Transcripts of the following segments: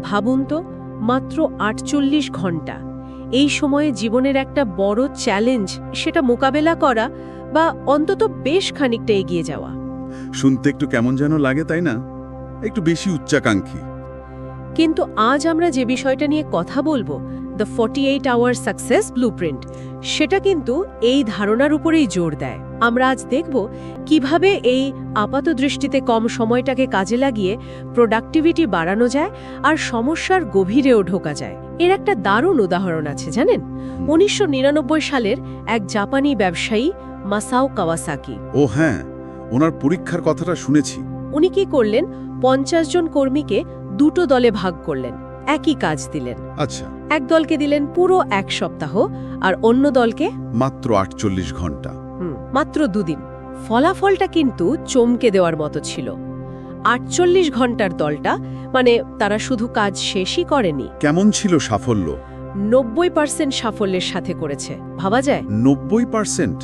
ভাবুন তো, মাত্র ৪৮ ঘন্টা। এই সময়ে জীবনের একটা বড় চ্যালেঞ্জ সেটা মোকাবেলা করা বা অন্তত বেশ খানিকটা এগিয়ে যাওয়া। শুনতে একটু কেমন যেন লাগে, তাই না? একটু বেশি উচ্চাকাঙ্ক্ষী। কিন্তু আজ আমরা যে বিষয়টা নিয়ে কথা বলবো, দ্য 48 আওয়ার সাকসেস ব্লুপ্রিন্ট, সেটা কিন্তু এই ধারণার উপরেই জোর দেয়। আমরা আজ দেখব কিভাবে এই আপাতদৃষ্টিতে কম সময়টাকে কাজে লাগিয়ে প্রোডাক্টিভিটি বাড়ানো যায় আর সমস্যার গভীরেও ঢোকা যায়। এর একটা দারুণ উদাহরণ আছে জানেন, ১৯৯৯ সালের এক জাপানি ব্যবসায়ী মাসাও কাওয়াসাকি। ও হ্যাঁ, ওনার পরীক্ষার কথাটা শুনেছি। উনি কি করলেন, ৫০ জন কর্মীকে দুটো দলে ভাগ করলেন, একই কাজ দিলেন। আচ্ছা। এক দলকে দিলেন পুরো ১ সপ্তাহ আর অন্য দলকে মাত্র ৪৮ ঘন্টা। মাত্র ২ দিন। ফলাফলটা কিন্তু চমকে দেওয়ার মতো ছিল। ৪৮ ঘন্টার দলটা, মানে তারা শুধু কাজ শেষই করেনি। কেমন ছিল সাফল্য? ৯০% সাফল্যের সাথে করেছে, ভাবা যায়? ৯০%?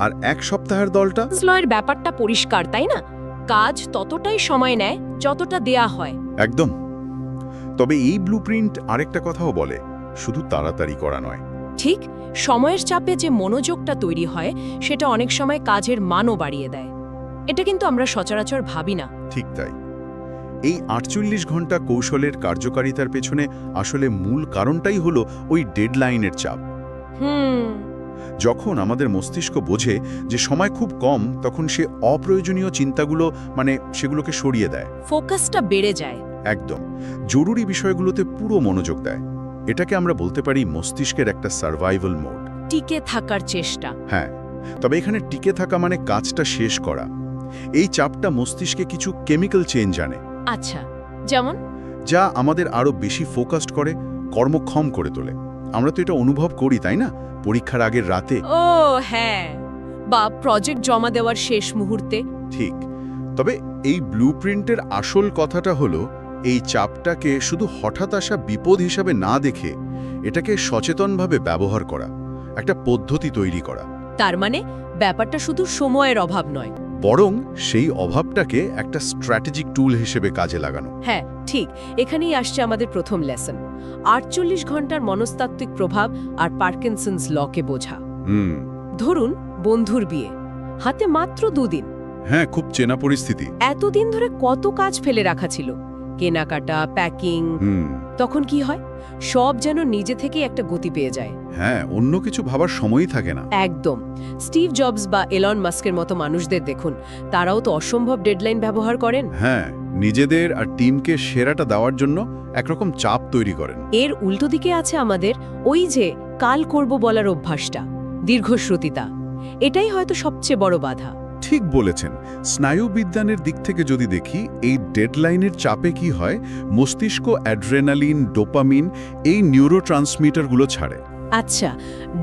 আর ১ সপ্তাহের দলটা? স্লয়ের ব্যাপারটা পরিষ্কার, তাই না? কাজ ততটাই সময় নেয় যতটা দেয়া হয়। একদম। তবে এই ব্লুপ্রিন্ট আরেকটা কথাও বলে, শুধু তাড়াতাড়ি করা নয়। ঠিক, সময়ের চাপে যে মনোযোগটা তৈরি হয় সেটা অনেক সময় কাজের মানও বাড়িয়ে দেয়। এটা কিন্তু আমরা সচরাচর ভাবি না। ঠিক তাই। এই ৪৮ ঘন্টা কৌশলের কার্যকারিতার পেছনে আসলে মূল কারণটাই হলো ওই ডেডলাইনের চাপ। যখন আমাদের মস্তিষ্ক বোঝে যে সময় খুব কম, তখন সে অপ্রয়োজনীয় চিন্তাগুলো সেগুলোকে সরিয়ে দেয়। ফোকাসটা বেড়ে যায়। একদম। জরুরি বিষয়গুলোতে পুরো মনোযোগ দেয়। এটাকে আমরা বলতে পারি মস্তিষ্কের একটা সার্ভাইভাল মোড। টিকে থাকার চেষ্টা। হ্যাঁ, তবে এখানে টিকে থাকা মানে কাজটা শেষ করা। এই চাপটা মস্তিষ্কে কিছু কেমিক্যাল চেঞ্জ আনে। আচ্ছা, যেমন? যা আমাদের আরো বেশি ফোকাসড করে, কর্মক্ষম করে তোলে। আমরা তো এটা অনুভব করি, তাই না? পরীক্ষার আগের রাতে। ও হ্যাঁ, বা প্রজেক্ট জমা দেওয়ার শেষ মুহূর্তে। ঠিক। তবে এই ব্লুপ্রিন্টের আসল কথাটা হলো এই চাপটাকে শুধু হঠাৎ আসা বিপদ হিসাবে না দেখে এটাকে সচেতনভাবে ব্যবহার করা, একটা পদ্ধতি তৈরি করা। তার মানে ব্যাপারটা শুধু সময়ের অভাব নয়, বরং সেই অভাবটাকে একটা স্ট্র্যাটেজিক টুল হিসেবে কাজে লাগানো। হ্যাঁ ঠিক, এখানেই আসছে আমাদের প্রথম লেসন, ৪৮ ঘন্টার মনস্তাত্ত্বিক প্রভাব আর পার্কিনসন্স লকে বোঝা। ধরুন বন্ধুর বিয়ে, হাতে মাত্র ২ দিন। হ্যাঁ, খুব চেনা পরিস্থিতি। এতদিন ধরে কত কাজ ফেলে রাখা ছিল, কেনাকাটা, প্যাকিং। তখন কি হয়, সব যেন নিজে থেকে একটা গতি পেয়ে যায়। হ্যাঁ, অন্য কিছু ভাবার সময়ই থাকে না। একদম। স্টিভ জবস বা এলন মাস্কের মতো মানুষদের দেখুন, তারাও তো অসম্ভব ডেডলাইন ব্যবহার করেন। হ্যাঁ, নিজেদের আর টিমকে সেরাটা দেওয়ার জন্য একরকম চাপ তৈরি করেন। এর উল্টো দিকে আছে আমাদের ওই যে কাল করব বলার অভ্যাসটা, দীর্ঘশ্রুতিতা। এটাই হয়তো সবচেয়ে বড় বাধা। ঠিক বলেছেন। স্নায়ুবিজ্ঞানের দিক থেকে যদি দেখি, এই ডেডলাইনের চাপে কি হয়, মস্তিষ্ক অ্যাড্রেনালিন, ডোপামিন, এই নিউরোট্রান্সমিটারগুলো ছাড়ে। আচ্ছা,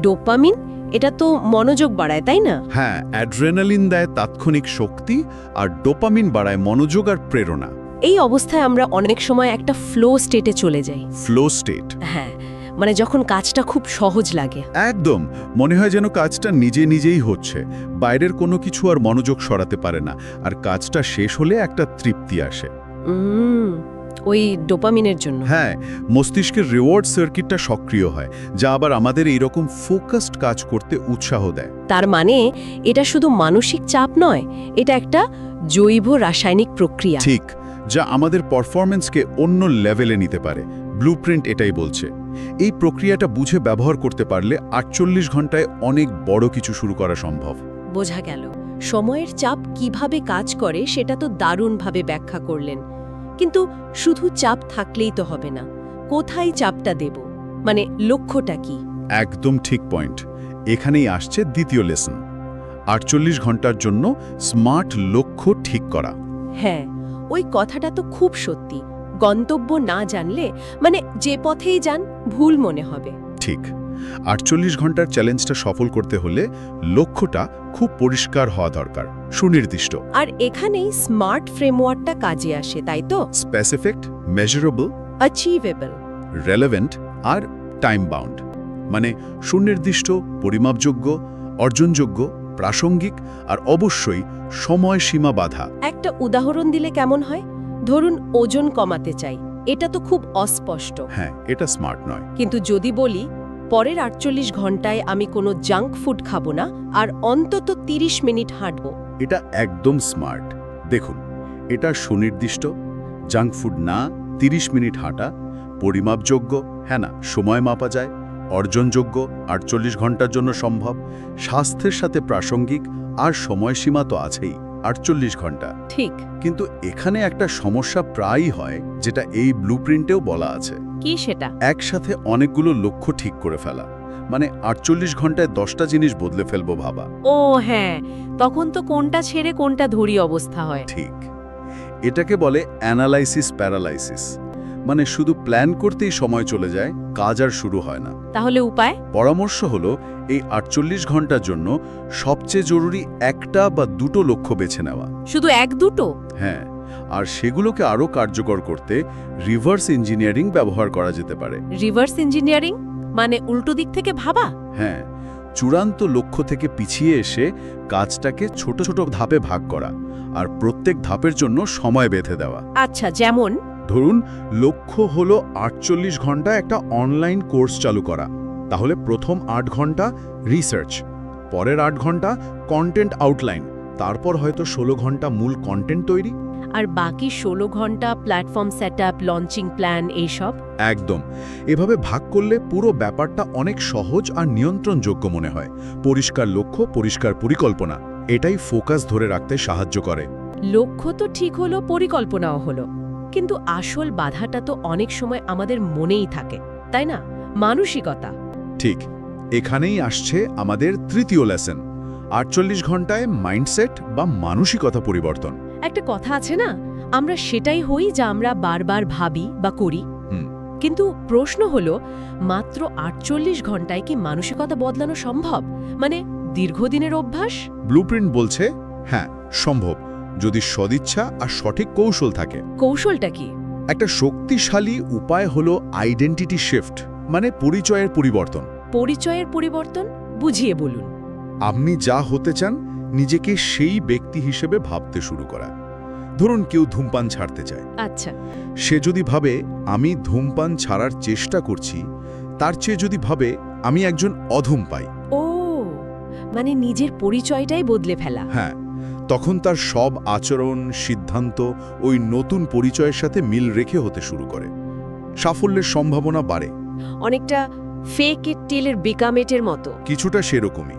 ডোপামিন, এটা তো মনোযোগ বাড়ায়, তাই না? হ্যাঁ, অ্যাড্রেনালিন দেয় তাৎক্ষণিক শক্তি, আর ডোপামিন বাড়ায় মনোযোগ আর প্রেরণা। এই অবস্থায় আমরা অনেক সময় একটা ফ্লো স্টেটে চলে যাই। Flow state? হ্যাঁ, মানে যখন কাজটা খুব সহজ লাগে। একদম, মনে হয় যেন কাজটা নিজে নিজেই হচ্ছে, বাইরের কোনো কিছু আর মনোযোগ সরাতে পারে না, আর কাজটা শেষ হলে একটা তৃপ্তি আসে। ওই ডোপামিনের জন্য। হ্যাঁ, মস্তিষ্কের রিওয়ার্ড সার্কিটটা সক্রিয় হয়, যা আবার আমাদের এইরকম ফোকাসড কাজ করতে উৎসাহ দেয়। তার মানে এটা শুধু মানসিক চাপ নয়, এটা একটা জৈব রাসায়নিক প্রক্রিয়া। ঠিক, যা আমাদের পারফরম্যান্সকে অন্য লেভেলে নিতে পারে। ব্লুপ্রিন্ট এটাই বলছে। এই প্রক্রিয়াটা বুঝে ব্যবহার করতে পারলে ৪৮ ঘন্টায় অনেক বড় কিছু শুরু করা সম্ভব। বোঝা গেল, সময়ের চাপ কিভাবে কাজ করে সেটা তো দারুণভাবে ব্যাখ্যা করলেন। কিন্তু শুধু চাপ থাকলেই তো হবে না, কোথায় চাপটা দেব, মানে লক্ষ্যটা কি? একদম ঠিক পয়েন্ট। এখানেই আসছে দ্বিতীয় লেসন, ৪৮ ঘন্টার জন্য স্মার্ট লক্ষ্য ঠিক করা। হ্যাঁ, ওই কথাটা তো খুব সত্যি। গন্তব্য না জানলে, মানে যে পথেই যান, ভুল মনে হবে। ঠিক। ৪৮ ঘন্টার চ্যালেঞ্জটা সফল করতে হলে লক্ষ্যটা খুব পরিষ্কার হওয়া দরকার, সুনির্দিষ্ট। আর এখানেই স্মার্ট ফ্রেমওয়ার্কটা কাজে আসে, তাই তো? স্পেসিফিক, মেজারেবল, অ্যাচিভেবল, রেলেভেন্ট আর টাইম বাউন্ড। মানে সুনির্দিষ্ট, পরিমাপযোগ্য, অর্জনযোগ্য, প্রাসঙ্গিক আর অবশ্যই সময়সীমা বাধা। একটা উদাহরণ দিলে কেমন হয়? ধরুন ওজন কমাতে চাই, এটা তো খুব অস্পষ্ট। হ্যাঁ, এটা স্মার্ট নয়। কিন্তু যদি বলি পরের 48 ঘন্টায় আমি কোনো জাঙ্ক ফুড খাবো না আর অন্তত 30 মিনিট হাঁটব, এটা একদম স্মার্ট। দেখুন, এটা সুনির্দিষ্ট, জাঙ্ক ফুড না, 30 মিনিট হাঁটা, পরিমাপযোগ্য, হ্যাঁ না, সময় মাপা যায়, অর্জনযোগ্য, 48 ঘন্টার জন্য সম্ভব, স্বাস্থ্যের সাথে প্রাসঙ্গিক, আর সময়সীমা তো আছেই 48 ঘন্টা। ঠিক। কিন্তু এখানে একটা সমস্যা প্রায়ই হয়, যেটা এই ব্লুপ্রিন্টেও বলা আছে। কি সেটা? একসাথে অনেকগুলো লক্ষ্য ঠিক করে ফেলা, মানে 48 ঘন্টায় 10টা জিনিস বদলে ফেলবো ভাবা। ও হ্যাঁ, তখন তো কোনটা ছেড়ে কোনটা ধরি অবস্থা হয়। ঠিক, এটাকে বলে অ্যানালাইসিস প্যারালাইসিস, মানে শুধু প্ল্যান করতেই সময় চলে যায়, কাজ আর শুরু হয় না। তাহলে উপায়? পরামর্শ হলো এই 48 ঘন্টার জন্য সবচেয়ে জরুরি একটা বা দুটো লক্ষ্য বেছে নেওয়া। শুধু এক দুটো? হ্যাঁ, আর সেগুলোকে আরও কার্যকর করতে রিভার্স ইঞ্জিনিয়ারিং ব্যবহার করা যেতে পারে। রিভার্স ইঞ্জিনিয়ারিং মানে উল্টো দিক থেকে ভাবা? হ্যাঁ, চূড়ান্ত লক্ষ্য থেকে পিছিয়ে এসে কাজটাকে ছোট ছোট ধাপে ভাগ করা, আর প্রত্যেক ধাপের জন্য সময় বেঁধে দেওয়া। আচ্ছা, যেমন ধরুন লক্ষ্য হলো 48 ঘন্টা একটা অনলাইন কোর্স চালু করা, তাহলে প্রথম 8 ঘন্টা রিসার্চ, পরের 8 ঘন্টা কন্টেন্ট আউটলাইন, তারপর হয়তো 16 ঘন্টা মূল কন্টেন্ট তৈরি, আর বাকি 16 ঘন্টা প্ল্যাটফর্ম সেটআপ, লঞ্চিং প্ল্যান এইসব। একদম। এভাবে ভাগ করলে পুরো ব্যাপারটা অনেক সহজ আর নিয়ন্ত্রণযোগ্য মনে হয়। পরিষ্কার লক্ষ্য, পরিষ্কার পরিকল্পনা, এটাই ফোকাস ধরে রাখতে সাহায্য করে। লক্ষ্য তো ঠিক হলো, পরিকল্পনাও হলো, কিন্তু আসল বাধাটা তো অনেক সময় আমাদের মনেই থাকে, তাই না? মানসিকতা। ঠিক, এখানেই আসছে আমাদের তৃতীয় লেসন, 48 ঘন্টায় মাইন্ডসেট বা মানসিকতা পরিবর্তন। একটা কথা আছে না, আমরা সেটাই হই যা আমরা বারবার ভাবি বা করি। হুম। কিন্তু প্রশ্ন হলো, মাত্র 48 ঘন্টায় কি মানসিকতা বদলানো সম্ভব? মানে দীর্ঘদিনের অভ্যাস? ব্লুপ্রিন্ট বলছে হ্যাঁ, সম্ভব, যদি সদিচ্ছা আর সঠিক কৌশল থাকে। কৌশলটা কি? একটা শক্তিশালী উপায় হলো আইডেন্টিটি শিফট, মানে পরিচয়ের পরিবর্তন। পরিচয়ের পরিবর্তন বুঝিয়ে বলুন। আপনি যা হতে চান, নিজেকে সেই ব্যক্তি হিসেবে ভাবতে শুরু করা। ধরুন কেউ ধূমপান ছাড়তে চায়, আচ্ছা, সে যদি ভাবে আমি ধূমপান ছাড়ার চেষ্টা করছি, তার চেয়ে যদি ভাবে আমি একজন অধূমপায়ী, ও মানে নিজের পরিচয়টাই বদলে ফেলা। হ্যাঁ, তখন তার সব আচরণ, সিদ্ধান্ত ওই নতুন পরিচয়ের সাথে মিল রেখে হতে শুরু করে। সাফল্যের সম্ভাবনা বাড়ে। অনেকটা ফেক ইট টিল এর বিকাম ইটের মতো। কিছুটা সেরকমই।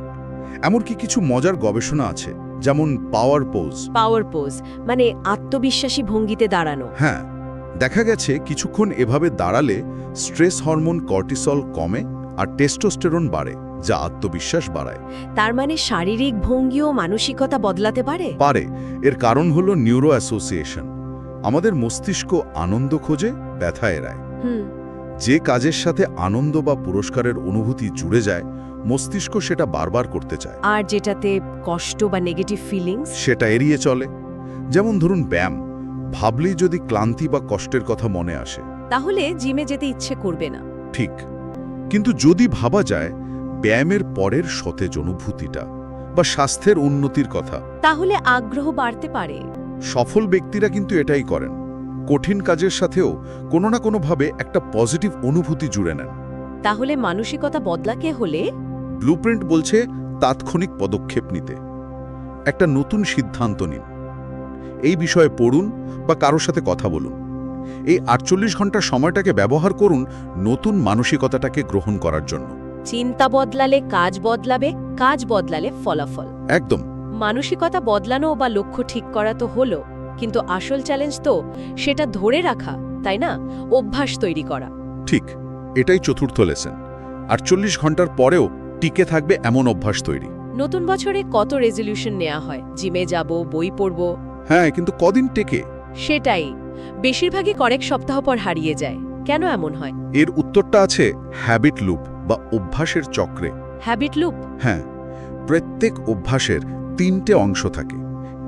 এমনকি কিছু মজার গবেষণা আছে, যেমন পাওয়ার পোজ। পাওয়ার পোজ মানে আত্মবিশ্বাসী ভঙ্গিতে দাঁড়ানো। হ্যাঁ, দেখা গেছে কিছুক্ষণ এভাবে দাঁড়ালে স্ট্রেস হরমোন কর্টিসল কমে আর টেস্টোস্টেরন বাড়ে, যা আত্মবিশ্বাস বাড়ায়। তার মানে শারীরিক ভঙ্গিও মানসিকতা বদলাতে পারে? পারে। এর কারণ হলো নিউরো অ্যাসোসিয়েশন। আমাদের মস্তিষ্ক আনন্দ খোঁজে, ব্যথা এড়ায়। হুম। যে কাজের সাথে আনন্দ বা পুরস্কারের অনুভূতি জুড়ে যায়, মস্তিষ্ক সেটা বারবার করতে চায়। আর যেটাতে কষ্ট বা নেগেটিভ ফিলিংস, সেটা এড়িয়ে চলে। যেমন ধরুন ব্যায়াম, ভাবলেই যদি ক্লান্তি বা কষ্টের কথা মনে আসে, তাহলে জিমে যেতে ইচ্ছে করবে না। ঠিক। কিন্তু যদি ভাবা যায় ব্যায়ামের পরের সতেজ অনুভূতিটা বা স্বাস্থ্যের উন্নতির কথা, তাহলে আগ্রহ বাড়তে পারে। সফল ব্যক্তিরা কিন্তু এটাই করেন। কঠিন কাজের সাথেও কোনো না কোনোভাবে একটা পজিটিভ অনুভূতি জুড়ে নেন। তাহলে মানসিকতা বদলাকে হলে ব্লুপ্রিন্ট বলছে তাৎক্ষণিক পদক্ষেপ নিতে। একটা নতুন সিদ্ধান্ত নিন, এই বিষয়ে পড়ুন বা কারোর সাথে কথা বলুন। এই 48 ঘন্টার সময়টাকে ব্যবহার করুন নতুন মানসিকতাটাকে গ্রহণ করার জন্য। চিন্তা বদলালে কাজ বদলাবে, কাজ বদলালে ফলাফল। একদম। মানসিকতা বদলানো বা লক্ষ্য ঠিক করা তো হলো, কিন্তু আসল চ্যালেঞ্জ তো সেটা ধরে রাখা, তাই না? অভ্যাস তৈরি করা। ঠিক, এটাই চতুর্থ লেসন। 48 ঘন্টার পরেও টিকে থাকবে এমন অভ্যাস তৈরি। নতুন বছরে কত রেজলিউশন নেওয়া হয়, জিমে যাব, বই পড়ব। হ্যাঁ, কিন্তু কদিন টেকে? সেটাই, বেশিরভাগই কয়েক সপ্তাহ পর হারিয়ে যায়। কেন এমন হয়? এর উত্তরটা আছে হ্যাবিট লুপ বা অভ্যাসের চক্রে। Habit loop? হ্যাঁ, প্রত্যেক অভ্যাসের 3টে অংশ থাকে।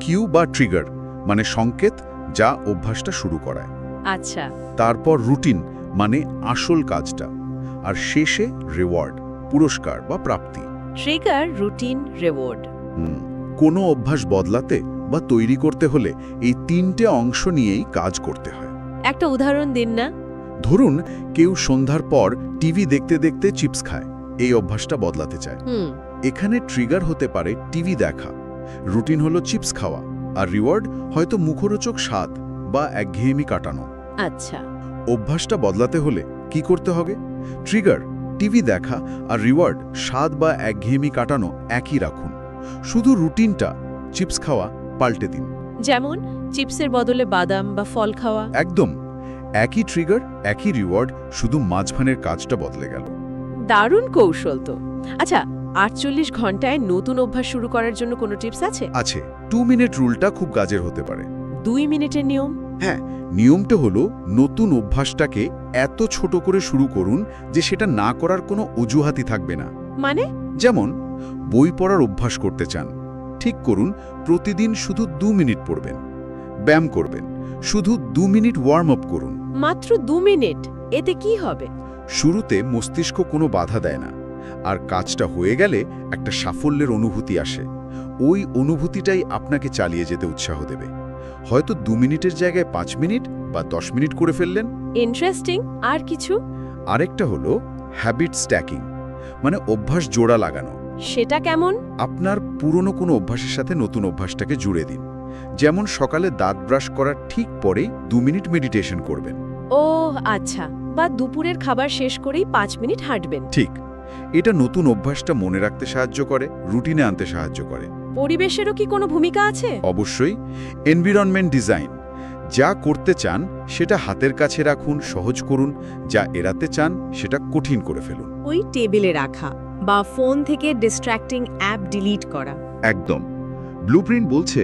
কিউ বা ট্রিগার মানে সংকেত, যা অভ্যাসটা শুরু করায়। আচ্ছা। তারপর রুটিন মানে আসল কাজটা, আর শেষে রিওয়ার্ড, পুরস্কার বা প্রাপ্তি। Trigger, routine, reward. কোনো অভ্যাস বদলাতে বা তৈরি করতে হলে এই 3টে অংশ নিয়েই কাজ করতে হয়। একটা উদাহরণ দিন না। ধরুন কেউ সন্ধ্যার পর টিভি দেখতে দেখতে চিপস খায়, এই অভ্যাসটা বদলাতে চায়। এখানে ট্রিগার হতে পারে টিভি দেখা, রুটিন হলো চিপস খাওয়া, আর রিওয়ার্ড হয়তো মুখরোচক স্বাদ বা একঘেয়েমি কাটানো। আচ্ছা, অভ্যাসটা বদলাতে হলে কি করতে হবে? ট্রিগার টিভি দেখা আর রিওয়ার্ড স্বাদ বা একঘেয়েমি কাটানো একই রাখুন, শুধু রুটিনটা চিপস খাওয়া পাল্টে দিন। যেমন চিপসের বদলে বাদাম বা ফল খাওয়া। একদম একই ট্রিগার, একই রিওয়ার্ড, শুধু মাঝখানের কাজটা বদলে গেল। দারুণ কৌশল তো। আচ্ছা, 48 ঘন্টায় নতুন অভ্যাস শুরু করার জন্য কোনো টিপস আছে? আছে, 2 মিনিট রুলটা খুব কাজের হতে পারে। 2 মিনিটের নিয়ম? হ্যাঁ, নিয়মটা হলো নতুন অভ্যাসটাকে এত ছোট করে শুরু করুন যে সেটা না করার কোনো অজুহাতই থাকবে না। মানে? যেমন বই পড়ার অভ্যাস করতে চান, ঠিক করুন প্রতিদিন শুধু 2 মিনিট পড়বেন। ব্যায়াম করবেন, শুধু 2 মিনিট ওয়ার্ম আপ করুন। মাত্র 2 মিনিট, এতে কি হবে? শুরুতে মস্তিষ্ক কোনো বাধা দেয় না, আর কাজটা হয়ে গেলে একটা সাফল্যের অনুভূতি আসে। ওই অনুভূতিটাই আপনাকে চালিয়ে যেতে উৎসাহ দেবে। হয়তো 2 মিনিটের জায়গায় 5 মিনিট বা 10 মিনিট করে ফেললেন। ইন্টারেস্টিং। আর কিছু? আরেকটা হলো হ্যাবিট স্ট্যাকিং, মানে অভ্যাস জোড়া লাগানো। সেটা কেমন? আপনার পুরনো কোনো অভ্যাসের সাথে নতুন অভ্যাসটাকে জুড়ে দিন। যেমন সকালে দাঁত ব্রাশ করার ঠিক পরেই 2 মিনিট মেডিটেশন করবেন। ও আচ্ছা, বা দুপুরের খাবার শেষ করেই 5 মিনিট হাঁটবেন। ঠিক, এটা নতুন অভ্যাসটা মনে রাখতে সাহায্য করে, রুটিনে আনতে সাহায্য করে। পরিবেশেরও কি কোনো ভূমিকা আছে? অবশ্যই। এনভায়রনমেন্ট ডিজাইন, যা করতে চান সেটা হাতের কাছে রাখুন, সহজ করুন। যা এড়াতে চান সেটা কঠিন করে ফেলুন। ওই টেবিলে রাখা বা ফোন থেকে ডিস্ট্র্যাক্টিং অ্যাপ ডিলিট করা। একদম। ব্লুপ্রিন্ট বলছে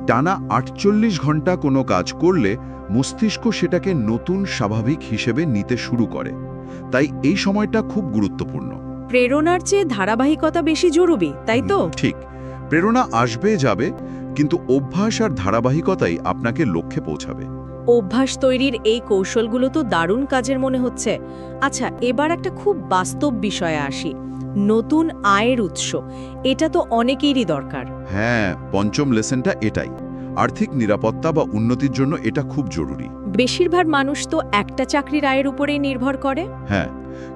টানা 48 ঘন্টা কোনো কাজ করলে মস্তিষ্ক সেটাকে নতুন স্বাভাবিক হিসেবে নিতে শুরু করে। তাই এই সময়টা খুব গুরুত্বপূর্ণ। প্রেরণার চেয়ে ধারাবাহিকতা বেশি জরুরি, তাই তো? ঠিক, প্রেরণা আসবে যাবে, কিন্তু অভ্যাস আর ধারাবাহিকতাই আপনাকে লক্ষ্যে পৌঁছাবে। অভ্যাস তৈরির এই কৌশলগুলো তো দারুণ কাজের মনে হচ্ছে। আচ্ছা, এবার একটা খুব বাস্তব বিষয়ে আসি। নতুন আয়ের উৎস, এটা তো অনেকেরই দরকার। হ্যাঁ, পঞ্চম লেসনটা এটাই। আর্থিক নিরাপত্তা বা উন্নতির জন্য এটা খুব জরুরি। বেশিরভাগ মানুষ তো একটা চাকরির আয়ের উপরেই নির্ভর করে। হ্যাঁ,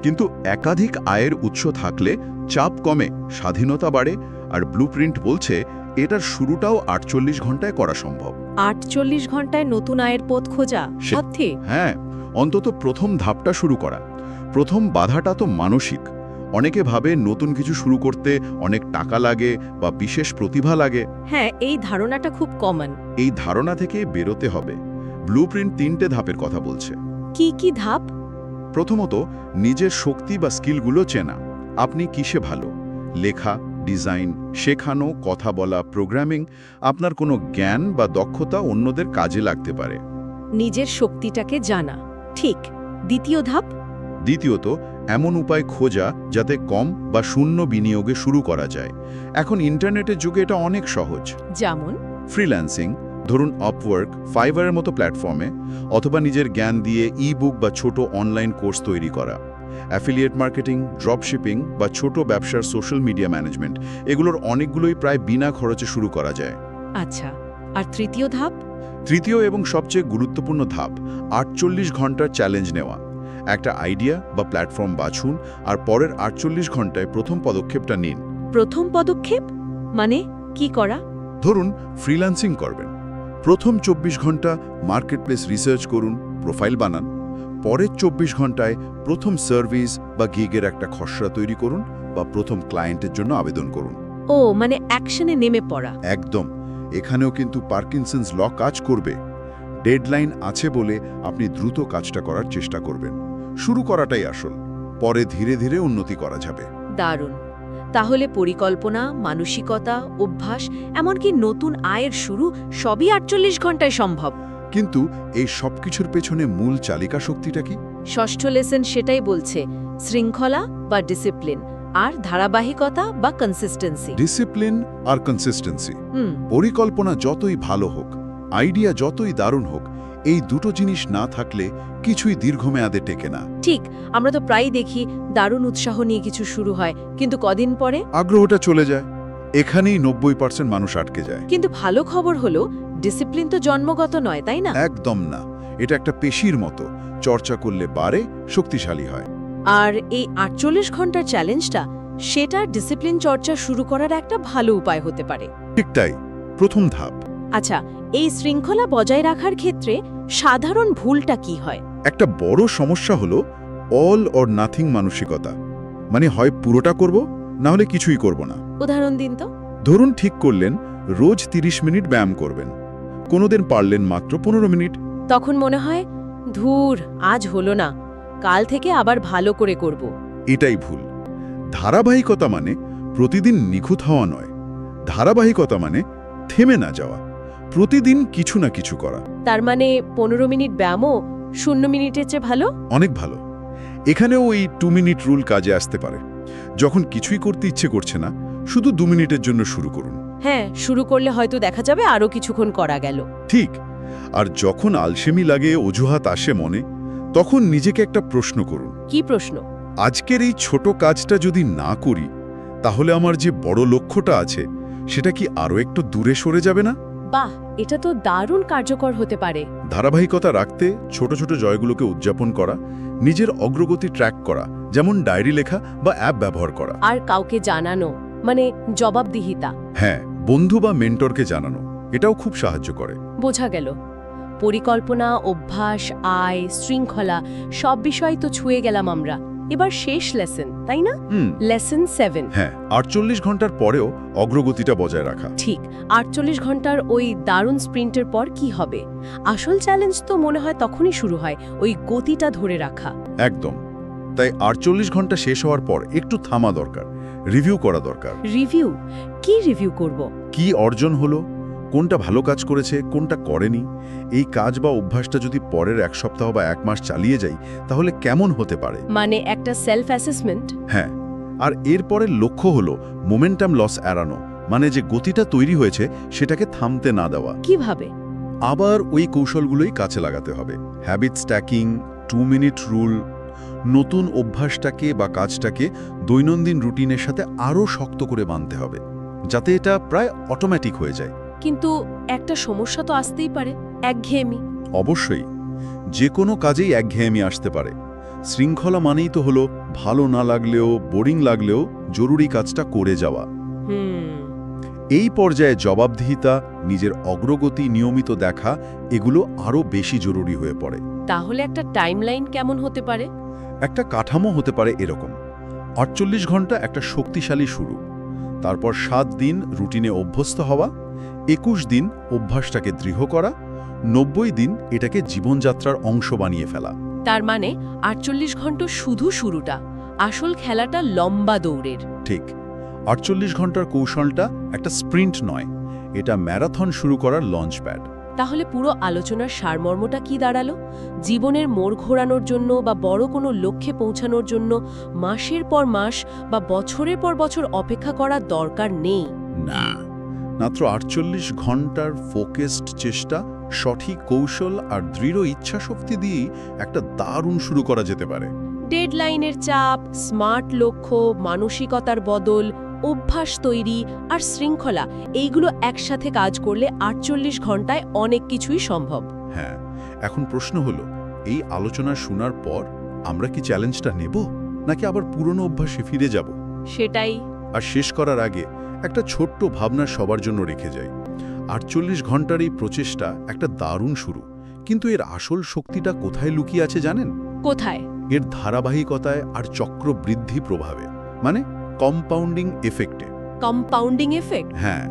কিন্তু একাধিক আয়ের উৎস থাকলে চাপ কমে, স্বাধীনতা বাড়ে। আর ব্লুপ্রিন্ট বলছে এটার শুরুটাও 48 ঘন্টায় করা সম্ভব। 48 ঘন্টায় নতুন আয়ের পথ খোঁজা, সত্যি? হ্যাঁ, অন্তত প্রথম ধাপটা শুরু করা। প্রথম বাধাটা তো মানসিক। অনেকে ভাবে নতুন কিছু শুরু করতে অনেক টাকা লাগে বা বিশেষ প্রতিভা লাগে। হ্যাঁ, এই ধারণাটা খুব কমন। এই ধারণা থেকে বেরোতে হবে। ব্লুপ্রিন্ট 3টে ধাপের কথা বলছে। কি কি ধাপ? প্রথমত, নিজের শক্তি বা স্কিলগুলো চেনা। আপনি কিসে ভালো? লেখা, ডিজাইন, শেখানো, কথা বলা, প্রোগ্রামিং। আপনার কোনো জ্ঞান বা দক্ষতা অন্যদের কাজে লাগতে পারে। নিজের শক্তিটাকে জানা, ঠিক। দ্বিতীয় ধাপ? দ্বিতীয়ত, এমন উপায় খোঁজা যাতে কম বা শূন্য বিনিয়োগে শুরু করা যায়। এখন ইন্টারনেটের যুগে এটা অনেক সহজ। যেমন ফ্রিল্যান্সিং, ধরুন আপওয়ার্ক, ফাইবারের মতো প্ল্যাটফর্মে, অথবা নিজের জ্ঞান দিয়ে ই-বুক বা ছোট অনলাইন কোর্স তৈরি করা। অ্যাফিলিয়েট মার্কেটিং, ড্রপশিপিং বা ছোট ব্যবসার সোশ্যাল মিডিয়া ম্যানেজমেন্ট, এগুলোর অনেকগুলোই প্রায় বিনা খরচে শুরু করা যায়। আচ্ছা, আর তৃতীয় ধাপ? তৃতীয় এবং সবচেয়ে গুরুত্বপূর্ণ ধাপ, 48 ঘন্টার চ্যালেঞ্জ নেওয়া। একটা আইডিয়া বা প্ল্যাটফর্ম বাছুন আর পরের 48 ঘন্টায় প্রথম পদক্ষেপটা নিন। প্রথম পদক্ষেপ মানে কি করা? ধরুন ফ্রিল্যান্সিং করবেন। প্রথম 24 ঘন্টা মার্কেটপ্লেস রিসার্চ করুন, প্রোফাইল বানান। পরের 24 ঘন্টায় প্রথম সার্ভিস বা গিগের একটা খসড়া তৈরি করুন বা প্রথম ক্লায়েন্টের জন্য আবেদন করুন। ও, মানে অ্যাকশনে নেমে পড়া। একদম। এখানেও কিন্তু পার্কিনসন্স ল কাজ করবে। ডেডলাইন আছে বলে আপনি দ্রুত কাজটা করার চেষ্টা করবেন। শুরু করাটাই আসল, পরে ধীরে ধীরে উন্নতি করা যাবে। দারুণ। তাহলে পরিকল্পনা, মানসিকতা, অভ্যাস, এমনকি নতুন আয়ের শুরু সবই 48 ঘন্টায় সম্ভব। কিন্তু এই সবকিছুর পেছনে মূল চালিকা শক্তিটা কি? ষষ্ঠ লেসন সেটাই বলছে, শৃঙ্খলা বা ডিসিপ্লিন, আর ধারাবাহিকতা বা কনসিস্টেন্সি। ডিসিপ্লিন আর কনসিস্টেন্সি। পরিকল্পনা যতই ভালো হোক, আইডিয়া যতই দারুণ হোক, এই দুটো জিনিস না থাকলে কিছুই দীর্ঘমেয়াদে টেকে না। ঠিক, আমরা তো প্রায়ই দেখি দারুণ উৎসাহ নিয়ে কিছু শুরু হয়, কিন্তু কদিন পরে আগ্রহটা চলে যায়। এখানেই 90% মানুষ আটকে যায়। কিন্তু ভালো খবর হলো ডিসিপ্লিন তো জন্মগত নয়, তাই না? একদম না। এটা একটা পেশির মতো, চর্চা করলে বাড়ে, শক্তিশালী হয়। আর এই 48 ঘন্টার চ্যালেঞ্জটা সেটা ডিসিপ্লিন চর্চা শুরু করার একটা ভালো উপায় হতে পারে। ঠিক তাই, প্রথম ধাপ। আচ্ছা, এই শৃঙ্খলা বজায় রাখার ক্ষেত্রে সাধারণ ভুলটা কি হয়? একটা বড় সমস্যা হলো অল অর নাথিং মানসিকতা, মানে হয় পুরোটা করব, না হলে কিছুই করব না। উদাহরণ দিন তো। ধরুন ঠিক করলেন রোজ 30 মিনিট ব্যায়াম করবেন, কোনোদিন পারলেন মাত্র 15 মিনিট। তখন মনে হয় ধুর, আজ হলো না, কাল থেকে আবার ভালো করে করব। এটাই ভুল। ধারাবাহিকতা মানে প্রতিদিন নিখুঁত হওয়া নয়, ধারাবাহিকতা মানে থেমে না যাওয়া, প্রতিদিন কিছু না কিছু করা। তার মানে 15 মিনিট ব্যায়ামও 0 মিনিটের চেয়ে ভালো? অনেক ভালো। এখানেও ওই 2 মিনিট রুল কাজে আসতে পারে। যখন কিছুই করতে ইচ্ছে করছে না, শুধু 2 মিনিটের জন্য শুরু করুন। হ্যাঁ, শুরু করলে হয়তো দেখা যাবে আরও কিছুক্ষণ করা গেল। ঠিক। আর যখন আলসেমি লাগে, অজুহাত আসে মনে, তখন নিজেকে একটা প্রশ্ন করুন। কি প্রশ্ন? আজকের এই ছোট কাজটা যদি না করি, তাহলে আমার যে বড় লক্ষ্যটা আছে সেটা কি আরও একটু দূরে সরে যাবে না? বাহ, এটা তো দারুণ কার্যকর হতে পারে। ধারাবাহিকতা রাখতে ছোট ছোট জয়গুলোকে উদযাপন করা, নিজের অগ্রগতি ট্র্যাক করা, যেমন ডায়েরি লেখা বা অ্যাপ ব্যবহার করা। আর কাউকে জানানো, মানে জবাবদিহিতা। হ্যাঁ, বন্ধু বা মেন্টরকে জানানো, এটাও খুব সাহায্য করে। বোঝা গেল। পরিকল্পনা, অভ্যাস, আয়, শৃঙ্খলা সব বিষয় তো ছুঁয়ে গেলাম আমরা। এবার শেষ লেসন, তাই না? লেসন 7। হ্যাঁ, 48 ঘন্টার পরেও অগ্রগতিটা বজায় রাখা। ঠিক। 48 ঘন্টার ওই দারুণ স্প্রিন্টের পর কি হবে? আসল চ্যালেঞ্জ তো মনে হয় তখনই শুরু হয়, ওই গতিটা ধরে রাখা। একদম। তাই 48 ঘন্টা শেষ হওয়ার পর একটু থামা দরকার, রিভিউ করা দরকার। রিভিউ? কি রিভিউ করব? কি অর্জন হলো, কোনটা ভালো কাজ করেছে, কোনটা করেনি। এই কাজ বা অভ্যাসটা যদি পরের 1 সপ্তাহ বা 1 মাস চালিয়ে যাই, তাহলে কেমন হতে পারে? মানে একটা সেলফ অ্যাসেসমেন্ট। হ্যাঁ। আর এরপরের লক্ষ্য হলো মোমেন্টাম লস এড়ানো, মানে যে গতিটা তৈরি হয়েছে সেটাকে থামতে না দেওয়া। কিভাবে? আবার ওই কৌশলগুলোই কাছে লাগাতে হবে। হ্যাবিট স্ট্যাকিং, 2 মিনিট রুল, নতুন অভ্যাসটাকে বা কাজটাকে দৈনন্দিন রুটিনের সাথে আরও শক্ত করে বাঁধতে হবে, যাতে এটা প্রায় অটোমেটিক হয়ে যায়। কিন্তু একটা সমস্যা তো আসতেই পারে, একঘেয়েমি। অবশ্যই, যে কোনো কাজেই একঘেয়েমি আসতে পারে। শৃঙ্খলা মানেই তো হলো ভালো না লাগলেও, বোরিং লাগলেও জরুরি কাজটা করে যাওয়া। এই পর্যায়ে জবাবদিহিতা, নিজের অগ্রগতি নিয়মিত দেখা, এগুলো আরও বেশি জরুরি হয়ে পড়ে। তাহলে একটা টাইমলাইন কেমন হতে পারে? একটা কাঠামো হতে পারে এরকম: 48 ঘন্টা একটা শক্তিশালী শুরু, তারপর 7 দিন রুটিনে অভ্যস্ত হওয়া, 21 দিন অভ্যাসটাকে দৃঢ় করা, 90 দিন এটাকে জীবনযাত্রার অংশ বানিয়ে ফেলা। তার মানে 48 ঘন্টা শুধু শুরুটা, আসল খেলাটা লম্বা দৌড়ের। ঠিক। 48 ঘন্টার কৌশলটা একটা স্প্রিন্ট নয়, এটা ম্যারাথন শুরু করার লঞ্চ প্যাড। তাহলে পুরো আলোচনার সারমর্মটা কি দাঁড়ালো? জীবনের মোড় ঘোরানোর জন্য বা বড় কোনো লক্ষ্যে পৌঁছানোর জন্য মাসের পর মাস বা বছরের পর বছর অপেক্ষা করার দরকার নেই। না, মাত্র 48 ঘন্টার ফোকাসড চেষ্টা, সঠিক কৌশল আর দৃঢ় ইচ্ছাশক্তি দিয়েই একটা দারুণ শুরু করা যেতে পারে। ডেডলাইনের চাপ, স্মার্ট লক্ষ্য, মানসিকতার বদল, অভ্যাস তৈরি আর শৃঙ্খলা, এইগুলো একসাথে কাজ করলে 48 ঘন্টায় অনেক কিছুই সম্ভব। হ্যাঁ, এখন প্রশ্ন হলো, এই আলোচনা শোনার পর আমরা কি চ্যালেঞ্জটা নেব, নাকি আবার পুরনো অভ্যাসে ফিরে যাব? সেটাই। আর শেষ করার আগে একটা ছোট্ট ভাবনা সবার জন্য রেখে যাই। 48 ঘন্টার এই প্রচেষ্টা একটা দারুণ শুরু, কিন্তু এর আসল শক্তিটা কোথায় লুকিয়ে আছে জানেন? কোথায়? এর ধারাবাহিকতায় আর চক্রবৃদ্ধি প্রভাবে, মানে কম্পাউন্ডিং এফেক্টে। Compounding effect? হ্যাঁ,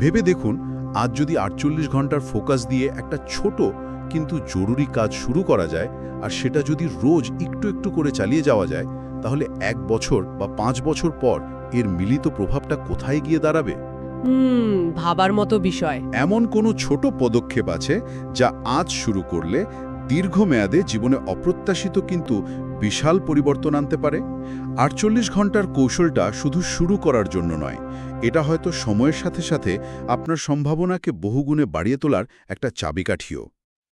ভেবে দেখুন, আজ যদি 48 ঘন্টার ফোকাস দিয়ে একটা ছোট কিন্তু জরুরি কাজ শুরু করা যায়, আর সেটা যদি রোজ একটু একটু করে চালিয়ে যাওয়া যায়, তাহলে 1 বছর বা 5 বছর পর এর মিলিত প্রভাবটা কোথায় গিয়ে দাঁড়াবে? ভাবার মতো বিষয়। এমন কোনো ছোট পদক্ষেপ আছে যা আজ শুরু করলে দীর্ঘমেয়াদে জীবনে অপ্রত্যাশিত কিন্তু বিশাল পরিবর্তন আনতে পারে? 48 ঘন্টার কৌশলটা শুধু শুরু করার জন্য নয়, এটা হয়তো সময়ের সাথে সাথে আপনার সম্ভাবনাকে বহুগুণে বাড়িয়ে তোলার একটা চাবিকাঠিও।